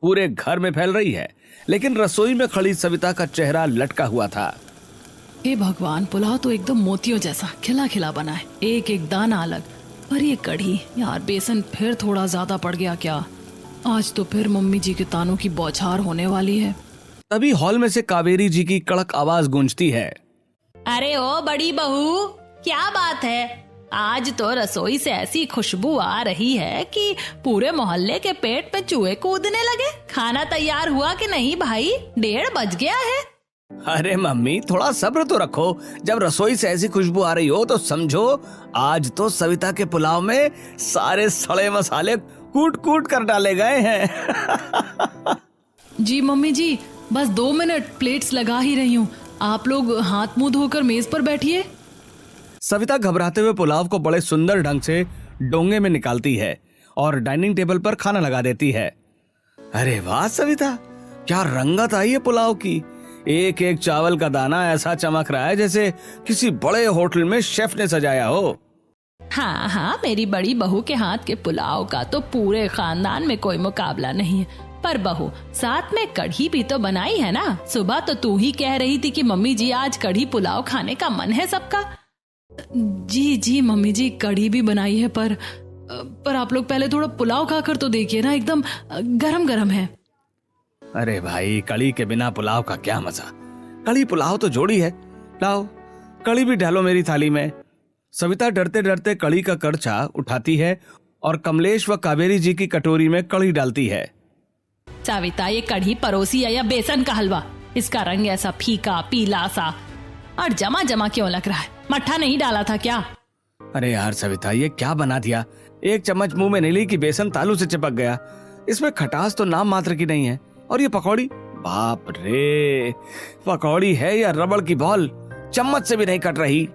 पूरे घर में फैल रही है, लेकिन रसोई में खड़ी सविता का चेहरा लटका हुआ था। हे भगवान, पुलाव तो एकदम मोतियों जैसा खिला खिला बना है, एक एक दाना अलग। पर ये कढ़ी यार, बेसन फिर थोड़ा ज्यादा पड़ गया क्या? आज तो फिर मम्मी जी के तानों की बौछार होने वाली है। तभी हॉल में से कावेरी जी की कड़क आवाज गूंजती है। अरे ओ बड़ी बहू, क्या बात है? आज तो रसोई से ऐसी खुशबू आ रही है कि पूरे मोहल्ले के पेट पे चूहे कूदने लगे। खाना तैयार हुआ कि नहीं भाई? 1:30 बज गया है। अरे मम्मी, थोड़ा सब्र तो रखो। जब रसोई से ऐसी खुशबू आ रही हो तो समझो आज तो सविता के पुलाव में सारे सड़े मसाले कूट कूट कर डाले गए हैं। जी मम्मी जी, बस 2 मिनट, प्लेट्स लगा ही रही हूँ। आप लोग हाथ मुंह धोकर मेज पर बैठिए। सविता घबराते हुए पुलाव को बड़े सुंदर ढंग से डोंगे में निकालती है और डाइनिंग टेबल पर खाना लगा देती है। अरे वाह सविता, क्या रंगत आई है पुलाव की। एक एक चावल का दाना ऐसा चमक रहा है जैसे किसी बड़े होटल में शेफ ने सजाया हो। हाँ हाँ, मेरी बड़ी बहू के हाथ के पुलाव का तो पूरे खानदान में कोई मुकाबला नहीं है। पर बहू, साथ में कढ़ी भी तो बनाई है ना? सुबह तो तू ही कह रही थी कि मम्मी जी आज कढ़ी पुलाव खाने का मन है सबका। जी जी मम्मी जी, कढ़ी भी बनाई है, पर आप लोग पहले थोड़ा पुलाव खाकर तो देखिए ना, एकदम गरम गरम है। अरे भाई, कढ़ी के बिना पुलाव का क्या मजा। कढ़ी पुलाव तो जोड़ी है। लाओ कढ़ी भी डालो मेरी थाली में। सविता डरते डरते कढ़ी का करछा उठाती है और कमलेश व कावेरी जी की कटोरी में कढ़ी डालती है। सविता, ये कढ़ी परोसी है या बेसन का हलवा? इसका रंग ऐसा फीका पीला सा और जमा जमा क्यों लग रहा है? मट्ठा नहीं डाला था क्या? अरे यार सविता, ये क्या बना दिया। एक चम्मच मुंह में नहीं ली कि बेसन तालू से चिपक गया। इसमें खटास तो नाम मात्र की नहीं है। और ये पकौड़ी, बाप रे, पकौड़ी है या रबड़ की बॉल, चम्मच से भी नहीं कट रही।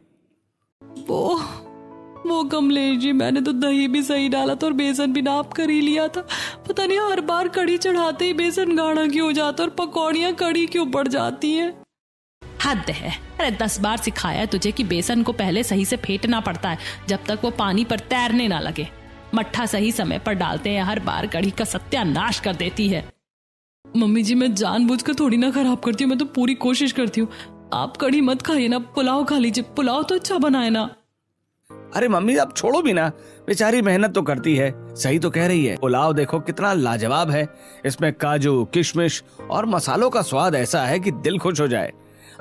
वो कमलेश जी, मैंने तो दही भी सही डाला था और बेसन भी नाप कर ही लिया था। पता नहीं हर बार कढ़ी चढ़ाते ही बेसन गाढ़ा क्यों हो जाता और पकौड़ियाँ कढ़ी क्यों पड़ जाती हैं। हद है। अरे 10 बार सिखाया है तुझे कि बेसन को पहले सही से फेंटना पड़ता है जब तक वो पानी पर तैरने ना लगे। मट्ठा सही समय पर डालते हैं, हर बार कढ़ी का सत्यानाश कर देती है। मम्मी जी, मैं जानबूझकर थोड़ी ना खराब करती हूँ, मैं तो पूरी कोशिश करती हूँ। आप कढ़ी मत खाइए ना, पुलाव खा लीजिए। पुलाव तो अच्छा बना है ना। अरे मम्मी, अब छोड़ो भी ना, बेचारी मेहनत तो करती है। सही तो कह रही है। पुलाव देखो कितना लाजवाब है। इसमें काजू, किशमिश और मसालों का स्वाद ऐसा है कि दिल खुश हो जाए।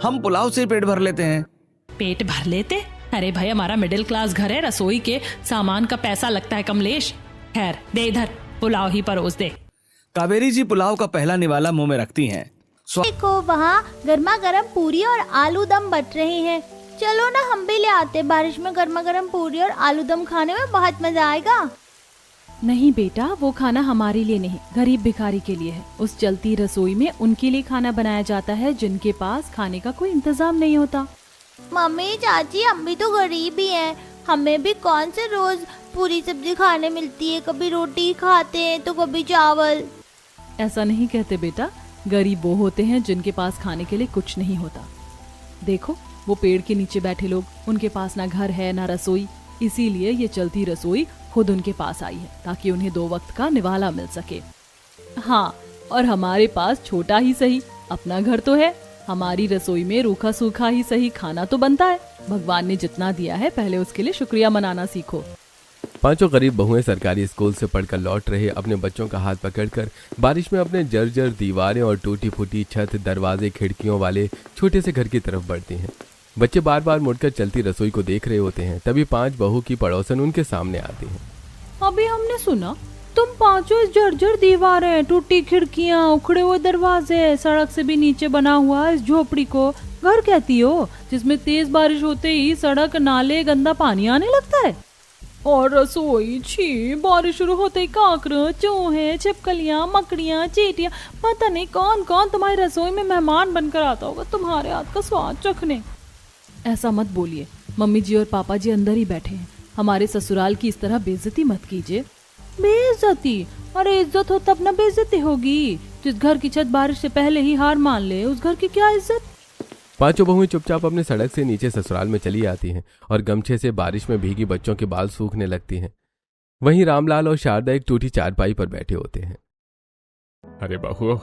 हम पुलाव से पेट भर लेते हैं। पेट भर लेते? अरे भाई, हमारा मिडिल क्लास घर है, रसोई के सामान का पैसा लगता है कमलेश। खैर, दे इधर, पुलाव ही परोस दे। कावेरी जी पुलाव का पहला निवाला मुंह में रखती हैं। देखो, वहाँ गर्मा गर्म पूरी और आलू दम बट रहे हैं। चलो ना, हम भी ले आते। बारिश में गर्मा गर्म पूरी और आलू दम खाने में बहुत मजा आएगा। नहीं बेटा, वो खाना हमारे लिए नहीं, गरीब भिखारी के लिए है। उस चलती रसोई में उनके लिए खाना बनाया जाता है जिनके पास खाने का कोई इंतजाम नहीं होता। मम्मी, चाची, हम भी तो गरीब ही हैं। हमें भी कौन से रोज पूरी सब्जी खाने मिलती है। कभी रोटी खाते हैं तो कभी चावल। ऐसा नहीं कहते बेटा, गरीब वो होते हैं जिनके पास खाने के लिए कुछ नहीं होता। देखो, वो पेड़ के नीचे बैठे लोग, उनके पास ना घर है ना रसोई, इसीलिए ये चलती रसोई खुद उनके पास आई है ताकि उन्हें 2 वक्त का निवाला मिल सके। हाँ, और हमारे पास छोटा ही सही अपना घर तो है। हमारी रसोई में रूखा सूखा ही सही खाना तो बनता है। भगवान ने जितना दिया है, पहले उसके लिए शुक्रिया मनाना सीखो। पांचों गरीब बहुएं सरकारी स्कूल से पढ़कर लौट रहे अपने बच्चों का हाथ पकड़कर बारिश में अपने जर्जर दीवारें और टूटी फूटी छत, दरवाजे, खिड़कियों वाले छोटे से घर की तरफ बढ़ते हैं। बच्चे बार बार मुड़कर चलती रसोई को देख रहे होते हैं। तभी 5 बहू की पड़ोसन उनके सामने आती हैं। अभी हमने सुना तुम पांचों इस जर्जर दीवारें, टूटी खिड़कियां, उखड़े हुए दरवाजे, सड़क से भी नीचे बना हुआ इस झोपड़ी को घर कहती हो, जिसमें तेज बारिश होते ही सड़क, नाले, गंदा पानी आने लगता है। और रसोई, छी, बारिश शुरू होते ही काकड़, चूहे, छिपकलियां, मकड़ियां, चींटियां, पता नहीं कौन कौन तुम्हारी रसोई में मेहमान बनकर आता होगा तुम्हारे हाथ का स्वाद चखने। ऐसा मत बोलिए, मम्मी जी और पापा जी अंदर ही बैठे हैं। हमारे ससुराल की इस तरह बेइज्जती मत कीजिए। बेइज्जती? अरे इज्जत हो तब ना बेइज्जती होगी। जिस घर की छत बारिश से पहले ही हार मान ले, उस घर की क्या इज्जत। पांचों बहुएं चुपचाप अपने सड़क से नीचे ससुराल में चली आती हैं और गमछे से बारिश में भीगी बच्चों के बाल सूखने लगती हैं। वहीं रामलाल और शारदा एक टूटी चारपाई पर बैठे होते हैं। अरे बहू,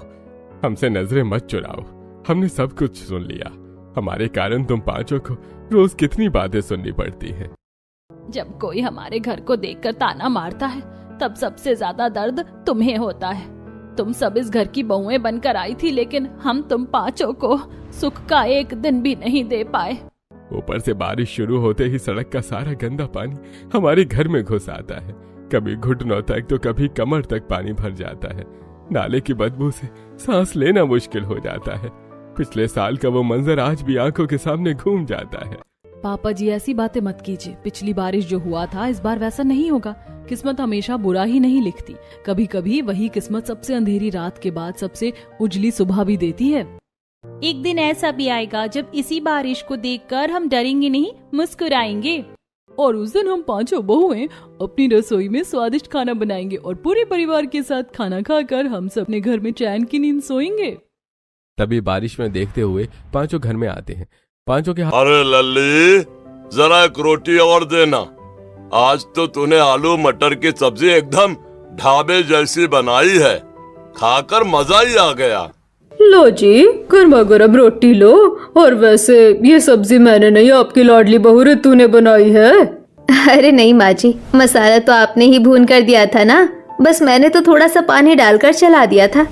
हमसे नजरें मत चुराओ, हमने सब कुछ सुन लिया। हमारे कारण तुम पांचों को रोज कितनी बातें सुननी पड़ती है। जब कोई हमारे घर को देखकर ताना मारता है तब सबसे ज्यादा दर्द तुम्हें होता है। तुम सब इस घर की बहुएं बनकर आई थी, लेकिन हम तुम पांचों को सुख का एक दिन भी नहीं दे पाए। ऊपर से बारिश शुरू होते ही सड़क का सारा गंदा पानी हमारे घर में घुस आता है। कभी घुटनों तक तो कभी कमर तक पानी भर जाता है। नाले की बदबू से सांस लेना मुश्किल हो जाता है। पिछले साल का वो मंजर आज भी आंखों के सामने घूम जाता है। पापा जी ऐसी बातें मत कीजिए। पिछली बारिश जो हुआ था इस बार वैसा नहीं होगा। किस्मत हमेशा बुरा ही नहीं लिखती, कभी कभी वही किस्मत सबसे अंधेरी रात के बाद सबसे उजली सुबह भी देती है। एक दिन ऐसा भी आएगा जब इसी बारिश को देखकर हम डरेंगे नहीं, मुस्कुराएंगे। और उस दिन हम पांचों बहुएं अपनी रसोई में स्वादिष्ट खाना बनाएंगे और पूरे परिवार के साथ खाना खाकर हम सब अपने घर में चैन की नींद सोएंगे। तभी बारिश में देखते हुए पांचों घर में आते हैं। पांचों के अरे लल्ली, जरा एक रोटी और देना। आज तो तूने आलू मटर की सब्जी एकदम ढाबे जैसी बनाई है, खाकर मजा ही आ गया। लो जी, गर्मा गर्म रोटी लो। और वैसे ये सब्जी मैंने नहीं, आपकी लाडली बहू रितु ने बनाई है। अरे नहीं माँ जी, मसाला तो आपने ही भून कर दिया था ना, बस मैंने तो थोड़ा सा पानी डालकर चला दिया था।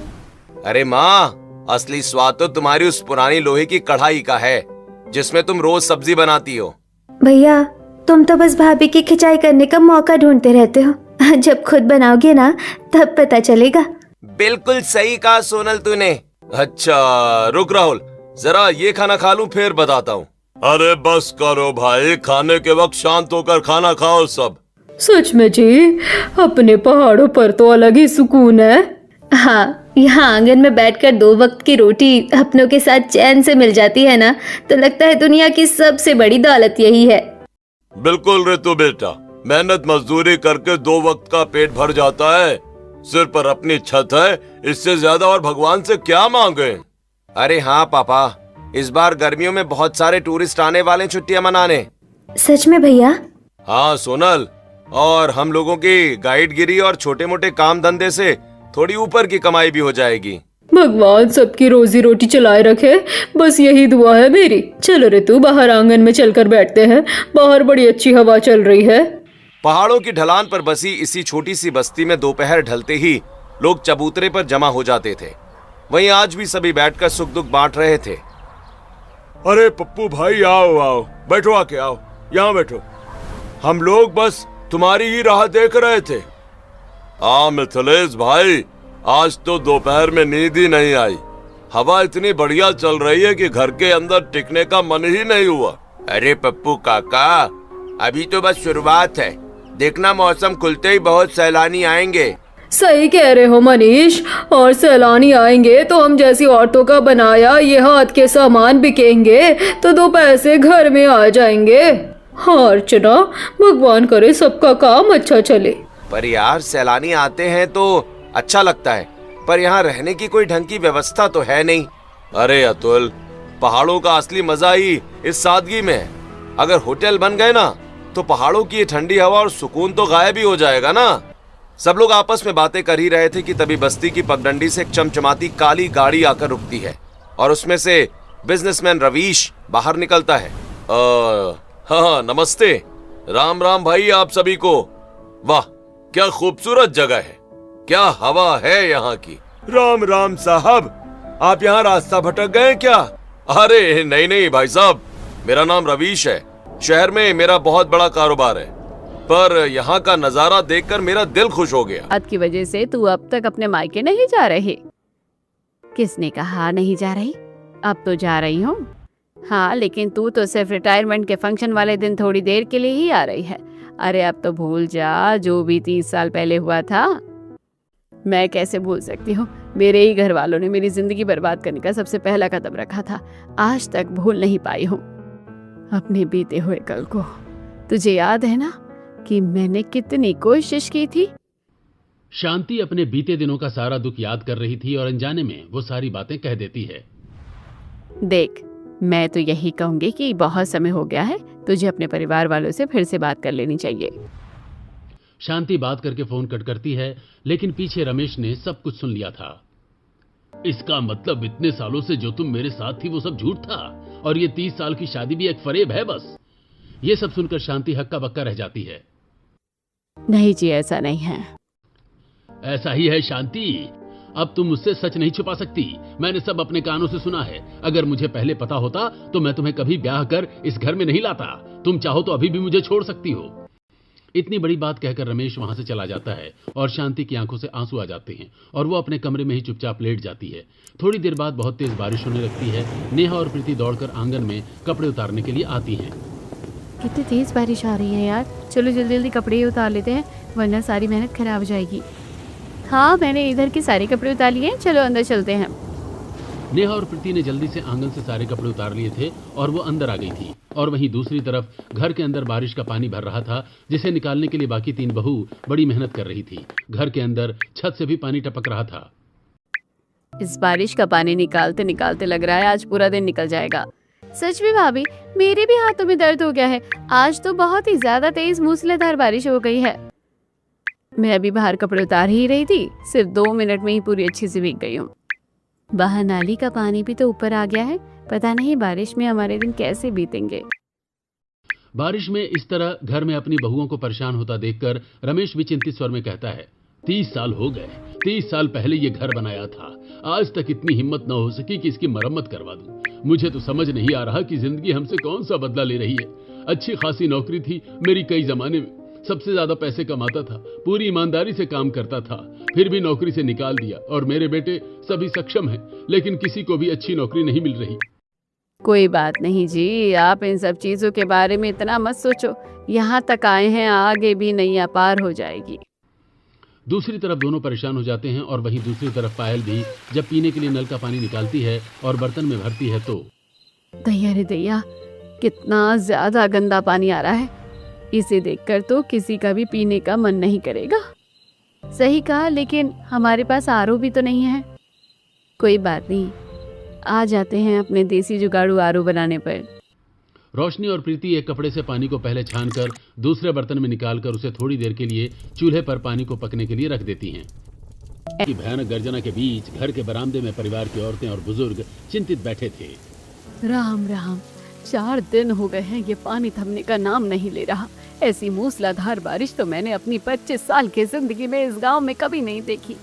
अरे माँ, असली स्वाद तो तुम्हारी उस पुरानी लोहे की कढ़ाई का है जिसमें तुम रोज सब्जी बनाती हो। भैया, तुम तो बस भाभी की खिंचाई करने का मौका ढूंढते रहते हो। जब खुद बनाओगे ना तब पता चलेगा। बिल्कुल सही कहा सोनल तूने। अच्छा रुक राहुल, जरा ये खाना खा लूं फिर बताता हूँ। अरे बस करो भाई, खाने के वक्त शांत होकर खाना खाओ सब। सच में जी, अपने पहाड़ों पर तो अलग ही सुकून है। हाँ, यहाँ आंगन में बैठकर 2 वक्त की रोटी अपनों के साथ चैन से मिल जाती है ना, तो लगता है दुनिया की सबसे बड़ी दौलत यही है। बिल्कुल ऋतु बेटा, मेहनत मजदूरी करके 2 वक्त का पेट भर जाता है। सिर पर अपनी छत है, इससे ज्यादा और भगवान से क्या मांगे। अरे हाँ पापा, इस बार गर्मियों में बहुत सारे टूरिस्ट आने वाले छुट्टियां मनाने। सच में भैया? हाँ सोनल, और हम लोगों की गाइडगिरी और छोटे मोटे काम धंधे से थोड़ी ऊपर की कमाई भी हो जाएगी। भगवान सबकी रोजी रोटी चलाए रखे, बस यही दुआ है मेरी। चलो ऋतु, बाहर आंगन में चलकर बैठते हैं, बाहर बड़ी अच्छी हवा चल रही है। पहाड़ों की ढलान पर बसी इसी छोटी सी बस्ती में दोपहर ढलते ही लोग चबूतरे पर जमा हो जाते थे। वहीं आज भी सभी बैठकर सुख दुख बांट रहे थे। अरे पप्पू भाई, आओ आओ, बैठो, आके आओ, यहाँ बैठो। हम लोग बस तुम्हारी ही राह देख रहे थे। मिथिलेश भाई, आज तो दोपहर में नींद ही नहीं आई। हवा इतनी बढ़िया चल रही है कि घर के अंदर टिकने का मन ही नहीं हुआ। अरे पप्पू काका, अभी तो बस शुरुआत है, देखना मौसम खुलते ही बहुत सैलानी आएंगे। सही कह रहे हो मनीष, और सैलानी आएंगे तो हम जैसी औरतों का बनाया ये हाथ के सामान बिकेंगे तो 2 पैसे घर में आ जाएंगे। हाँ अर्चना, भगवान करे सबका काम अच्छा चले। पर यार, सैलानी आते हैं तो अच्छा लगता है, पर यहाँ रहने की कोई ढंग की व्यवस्था तो है नहीं। अरे अतुल, पहाड़ों का असली मजा ही इस सादगी में है। अगर होटल बन गए ना तो पहाड़ों की ये ठंडी हवा और सुकून तो गायब ही हो जाएगा ना। सब लोग आपस में बातें कर ही रहे थे कि तभी बस्ती की पगडंडी से एक चमचमाती काली गाड़ी आकर रुकती है और उसमें से बिजनेसमैन रवीश बाहर निकलता है। हाँ नमस्ते, राम राम भाई आप सभी को। वाह, क्या खूबसूरत जगह है, क्या हवा है यहाँ की। राम राम साहब, आप यहाँ रास्ता भटक गए क्या? अरे नहीं नहीं भाई साहब, मेरा नाम रवीश है। शहर में मेरा बहुत बड़ा कारोबार है, पर यहाँ का नजारा देखकर मेरा दिल खुश हो गया। बात की वजह से तू अब तक अपने मायके नहीं जा रही? किसने कहा नहीं जा रही? अब तो जा रही हूँ। हाँ, लेकिन तू तो सिर्फ रिटायरमेंट के फंक्शन वाले दिन थोड़ी देर के लिए ही आ रही है। अरे अब तो भूल जा, जो भी 30 साल पहले हुआ था। मैं कैसे भूल सकती हूँ? मेरे ही घर वालों ने मेरी जिंदगी बर्बाद करने का सबसे पहला कदम रखा था। आज तक भूल नहीं पाई हूँ अपने बीते हुए कल को। तुझे याद है ना कि मैंने कितनी कोशिश की थी? शांति अपने बीते दिनों का सारा दुख याद कर रही थी और अनजाने में वो सारी बातें कह देती है। देख, मैं तो यही कहूंगी कि बहुत समय हो गया है, तुझे अपने परिवार वालों से फिर से बात कर लेनी चाहिए। शांति बात करके फोन कट करती है, लेकिन पीछे रमेश ने सब कुछ सुन लिया था। इसका मतलब इतने सालों से जो तुम मेरे साथ थी वो सब झूठ था, और ये 30 साल की शादी भी एक फरेब है बस। ये सब सुनकर शांति हक्का बक्का रह जाती है। नहीं जी, ऐसा नहीं है। ऐसा ही है शांति, अब तुम मुझसे सच नहीं छुपा सकती। मैंने सब अपने कानों से सुना है। अगर मुझे पहले पता होता तो मैं तुम्हें कभी ब्याह कर इस घर में नहीं लाता। तुम चाहो तो अभी भी मुझे छोड़ सकती हो। इतनी बड़ी बात कहकर रमेश वहां से चला जाता है और शांति की आंखों से आंसू आ जाते हैं और वो अपने कमरे में ही चुपचाप लेट जाती है। थोड़ी देर बाद बहुत तेज बारिश होने लगती है। नेहा और प्रीति दौड़कर आंगन में कपड़े उतारने के लिए आती हैं। कितनी तेज बारिश आ रही है यार। चलो जल्दी जल्दी कपड़े उतार लेते हैं, वरना सारी मेहनत खराब हो जाएगी। हाँ, मैंने इधर के सारे कपड़े उतार लिए हैं, चलो अंदर चलते हैं। नेहा और प्रीति ने जल्दी से आंगन से सारे कपड़े उतार लिए थे और वो अंदर आ गई थी। और वहीं दूसरी तरफ घर के अंदर बारिश का पानी भर रहा था, जिसे निकालने के लिए बाकी 3 बहू बड़ी मेहनत कर रही थी। घर के अंदर छत से भी पानी टपक रहा था। इस बारिश का पानी निकालते निकालते लग रहा है आज पूरा दिन निकल जाएगा। सच में भाभी, मेरे भी हाथों में दर्द हो गया है। आज तो बहुत ही ज्यादा तेज मूसलाधार बारिश हो गई है। मैं अभी बाहर कपड़े उतार ही रही थी, सिर्फ 2 मिनट में ही पूरी अच्छी से भीग गई हूँ। बाहर नाली का पानी भी तो ऊपर आ गया है। पता नहीं बारिश में हमारे दिन कैसे बीतेंगे। बारिश में इस तरह घर में अपनी बहुओं को परेशान होता देखकर रमेश भी चिंतित स्वर में कहता है, 30 साल हो गए। 30 साल पहले ये घर बनाया था। आज तक इतनी हिम्मत न हो सकी कि इसकी मरम्मत करवा दूं। मुझे तो समझ नहीं आ रहा कि जिंदगी हमसे कौन सा बदला ले रही है। अच्छी खासी नौकरी थी मेरी, कई जमाने में सबसे ज्यादा पैसे कमाता था, पूरी ईमानदारी से काम करता था, फिर भी नौकरी से निकाल दिया। और मेरे बेटे सभी सक्षम हैं, लेकिन किसी को भी अच्छी नौकरी नहीं मिल रही। कोई बात नहीं जी, आप इन सब चीजों के बारे में इतना मत सोचो। यहाँ तक आए हैं, आगे भी नैया पार हो जाएगी। दूसरी तरफ दोनों परेशान हो जाते हैं और वहीं दूसरी तरफ पायल भी जब पीने के लिए नल का पानी निकालती है और बर्तन में भरती है तो दैया रे दैया, कितना ज्यादा गंदा पानी आ रहा है। इसे देखकर तो किसी का भी पीने का मन नहीं करेगा। सही कहा, लेकिन हमारे पास आरओ भी तो नहीं है। कोई बात नहीं, आ जाते हैं अपने देसी जुगाड़ू आरओ बनाने पर। रोशनी और प्रीति एक कपड़े से पानी को पहले छानकर दूसरे बर्तन में निकालकर उसे थोड़ी देर के लिए चूल्हे पर पानी को पकने के लिए रख देती हैं। की भयानक गर्जना के बीच घर के बरामदे में परिवार की औरतें और बुजुर्ग चिंतित बैठे थे। राम राम, 4 दिन हो गए हैं, ये पानी थमने का नाम नहीं ले रहा। ऐसी मूसलाधार बारिश तो मैंने अपनी 25 साल की जिंदगी में इस गांव में कभी नहीं देखी।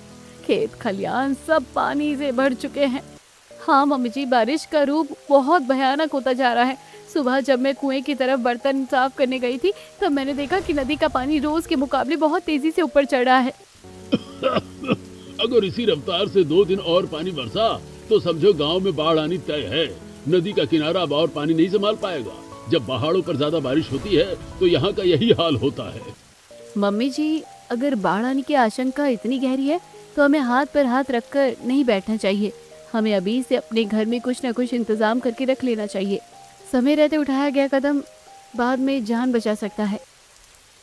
खेत खलियान सब पानी से भर चुके हैं। हाँ मम्मी जी, बारिश का रूप बहुत भयानक होता जा रहा है। सुबह जब मैं कुएं की तरफ बर्तन साफ करने गई थी तब मैंने देखा कि नदी का पानी रोज के मुकाबले बहुत तेजी से ऊपर चढ़ रहा है। अगर इसी रफ्तार से 2 दिन और पानी बरसा तो समझो गांव में बाढ़ आनी तय है। नदी का किनारा अब और पानी नहीं संभाल पाएगा। जब पहाड़ों पर ज्यादा बारिश होती है तो यहाँ का यही हाल होता है। मम्मी जी, अगर बाढ़ आने की आशंका इतनी गहरी है तो हमें हाथ पर हाथ रखकर नहीं बैठना चाहिए। हमें अभी से अपने घर में कुछ न कुछ इंतजाम करके रख लेना चाहिए। समय रहते उठाया गया कदम बाद में जान बचा सकता है।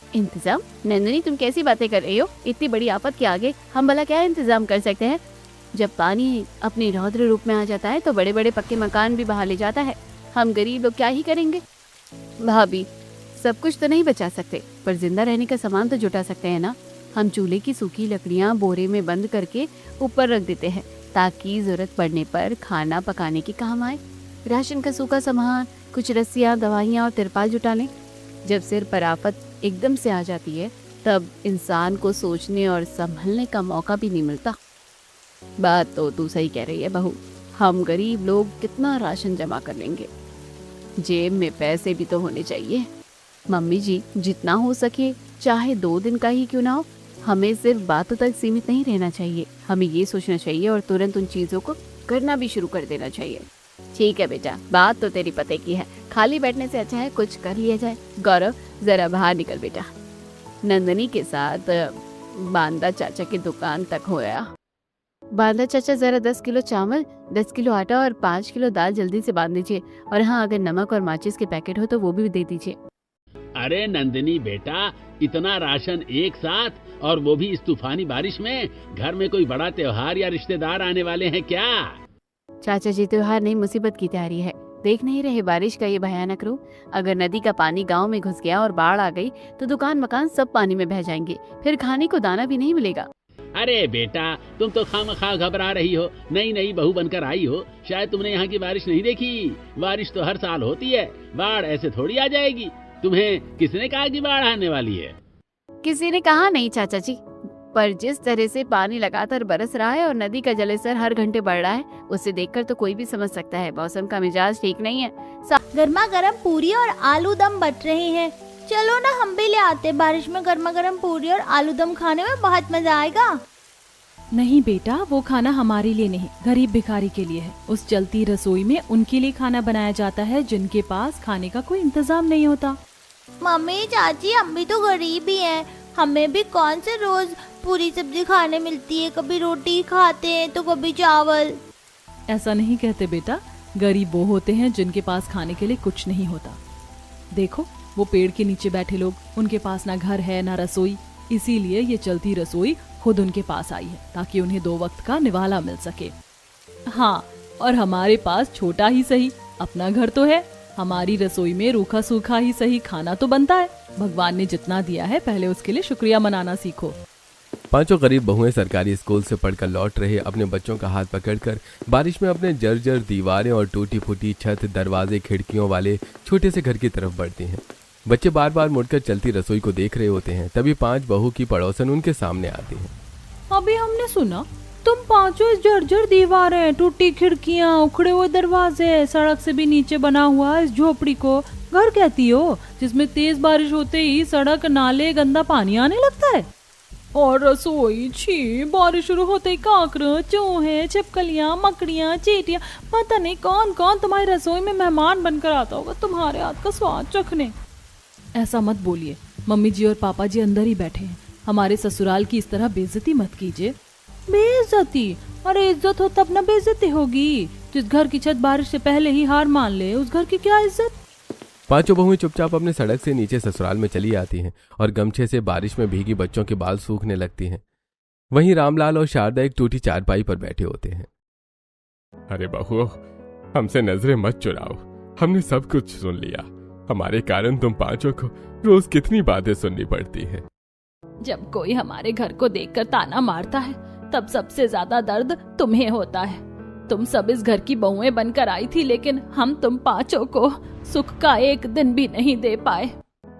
इंतजाम? नंदिनी, तुम कैसी बातें कर रही हो? इतनी बड़ी आफत के आगे हम भला क्या इंतजाम कर सकते हैं? जब पानी अपने रौद्र रूप में आ जाता है तो बड़े बड़े पक्के मकान भी बहा ले जाता है। हम गरीब लोग क्या ही करेंगे? भाभी, सब कुछ तो नहीं बचा सकते, पर जिंदा रहने का सामान तो जुटा सकते हैं ना। हम चूल्हे की सूखी लकड़ियां बोरे में बंद करके ऊपर रख देते हैं ताकि जरूरत पड़ने पर खाना पकाने के काम आए। राशन का सूखा सामान, कुछ रस्सियां, दवाइयां और तिरपाल जुटा लें। जब सिर पर आफत एकदम से आ जाती है तब इंसान को सोचने और संभलने का मौका भी नहीं मिलता। बात तो तू सही कह रही है बहू। हम गरीब लोग कितना राशन जमा कर लेंगे? जेब में पैसे भी तो होने चाहिए। मम्मी जी, जितना हो सके, चाहे 2 दिन का ही क्यों ना हो, हमें सिर्फ बातों तक सीमित नहीं रहना चाहिए। हमें ये सोचना चाहिए और तुरंत उन चीजों को करना भी शुरू कर देना चाहिए। ठीक है बेटा, बात तो तेरी पते की है। खाली बैठने से अच्छा है कुछ कर लिया जाए। गौरव, जरा बाहर निकल बेटा। नंदनी के साथ बांदा चाचा की दुकान तक होया। बांदा चाचा, जरा 10 किलो चावल, 10 किलो आटा और 5 किलो दाल जल्दी से बांध दीजिए। और हाँ, अगर नमक और माचिस के पैकेट हो तो वो भी दे दीजिए। अरे नंदिनी बेटा, इतना राशन एक साथ, और वो भी इस तूफानी बारिश में? घर में कोई बड़ा त्योहार या रिश्तेदार आने वाले हैं क्या? चाचा जी, त्योहार नहीं, मुसीबत की तैयारी है। देख नहीं रहे बारिश का ये भयानक रूप? अगर नदी का पानी गांव में घुस गया और बाढ़ आ गई तो दुकान मकान सब पानी में बह जाएंगे। फिर खाने को दाना भी नहीं मिलेगा। अरे बेटा, तुम तो खामखा घबरा रही हो। नई नई बहू बनकर आई हो, शायद तुमने यहाँ की बारिश नहीं देखी। बारिश तो हर साल होती है, बाढ़ ऐसे थोड़ी आ जाएगी। तुम्हें किसने कहा कि बाढ़ आने वाली है? किसी ने कहा नहीं चाचा जी, पर जिस तरह से पानी लगातार बरस रहा है और नदी का जलस्तर हर घंटे बढ़ रहा है, उसे देखकर तो कोई भी समझ सकता है मौसम का मिजाज ठीक नहीं है। गर्मा गर्म पूरी और आलू दम बट रहे हैं, चलो ना हम भी ले आते। बारिश में गर्मा गर्म पूरी और आलू दम खाने में बहुत मजा आएगा। नहीं बेटा, वो खाना हमारे लिए नहीं, गरीब भिखारी के लिए है। उस चलती रसोई में उनके लिए खाना बनाया जाता है जिनके पास खाने का कोई इंतजाम नहीं होता। मम्मी चाची, हम भी तो गरीब ही हैं, हमें भी कौन से रोज पूरी सब्जी खाने मिलती है। कभी रोटी खाते हैं तो कभी चावल। ऐसा नहीं कहते बेटा, गरीब वो होते हैं जिनके पास खाने के लिए कुछ नहीं होता। देखो वो पेड़ के नीचे बैठे लोग, उनके पास ना घर है ना रसोई, इसीलिए ये चलती रसोई खुद उनके पास आई है ताकि उन्हें 2 वक्त का निवाला मिल सके। हाँ, और हमारे पास छोटा ही सही अपना घर तो है, हमारी रसोई में रूखा सूखा ही सही खाना तो बनता है। भगवान ने जितना दिया है पहले उसके लिए शुक्रिया मनाना सीखो। 5 गरीब बहुएं सरकारी स्कूल से पढ़कर लौट रहे अपने बच्चों का हाथ पकड़कर बारिश में अपने जर्जर दीवारें और टूटी फूटी छत, दरवाजे, खिड़कियों वाले छोटे से घर की तरफ बढ़ते हैं। बच्चे बार बार मुड़कर चलती रसोई को देख रहे होते हैं, तभी 5 बहू की पड़ोसन उनके सामने आती हैं। अभी हमने सुना तुम 5 जर्जर दीवारें, टूटी खिड़कियां, उखड़े हुए दरवाजे, सड़क से भी नीचे बना हुआ इस झोपड़ी को घर कहती हो, जिसमें तेज बारिश होते ही सड़क, नाले, गंदा पानी आने लगता है। और रसोई, छी, बारिश शुरू होते ही काकड़, चूहे, छिपकलियां, मकड़ियां, चींटियां, पता नहीं कौन कौन तुम्हारी रसोई में मेहमान बनकर आता होगा तुम्हारे हाथ का स्वाद चखने। ऐसा मत बोलिए, मम्मी जी और पापा जी अंदर ही बैठे हैं, हमारे ससुराल की इस तरह बेइज्जती मत कीजिए। बेइज्जती? अरे इज्जत हो तब ना बेइज्जती होगी। जिस घर की छत बारिश से पहले ही हार मान ले, उस घर की क्या इज्जत। 5 बहुएं चुपचाप अपने सड़क से नीचे ससुराल में चली आती हैं और गमछे से बारिश में भीगी बच्चों के बाल सूखने लगती हैं। वहीं रामलाल और शारदा एक टूटी चारपाई पर बैठे होते हैं। अरे बहुओं, हमसे नजरें मत चुराओ, हमने सब कुछ सुन लिया। हमारे कारण तुम 5 को रोज कितनी बातें सुननी पड़ती है। जब कोई हमारे घर को देखकर ताना मारता है तब सबसे ज्यादा दर्द तुम्हें होता है। तुम सब इस घर की बहुएं बनकर आई थी, लेकिन हम तुम 5 को सुख का एक दिन भी नहीं दे पाए।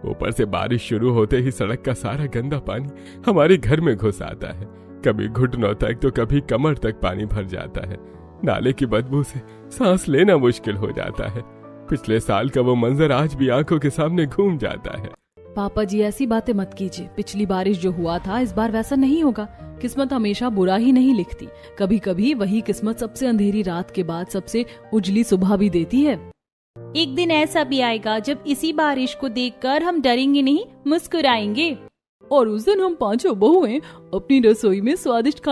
ऊपर से बारिश शुरू होते ही सड़क का सारा गंदा पानी हमारे घर में घुस आता है। कभी घुटनों तक तो कभी कमर तक पानी भर जाता है। नाले की बदबू से सांस लेना मुश्किल हो जाता है। पिछले साल का वो मंजर आज भी आंखों के सामने घूम जाता है। पापा जी ऐसी बातें मत कीजिए, पिछली बारिश जो हुआ था इस बार वैसा नहीं होगा। किस्मत हमेशा बुरा ही नहीं लिखती, कभी कभी वही किस्मत सबसे अंधेरी रात के बाद सबसे उजली सुबह भी देती है। एक दिन ऐसा भी आएगा जब इसी बारिश को देखकर हम डरेंगे नहीं, मुस्कुराएंगे। और उस दिन हम 5 बहुएं अपनी रसोई में स्वादिष्ट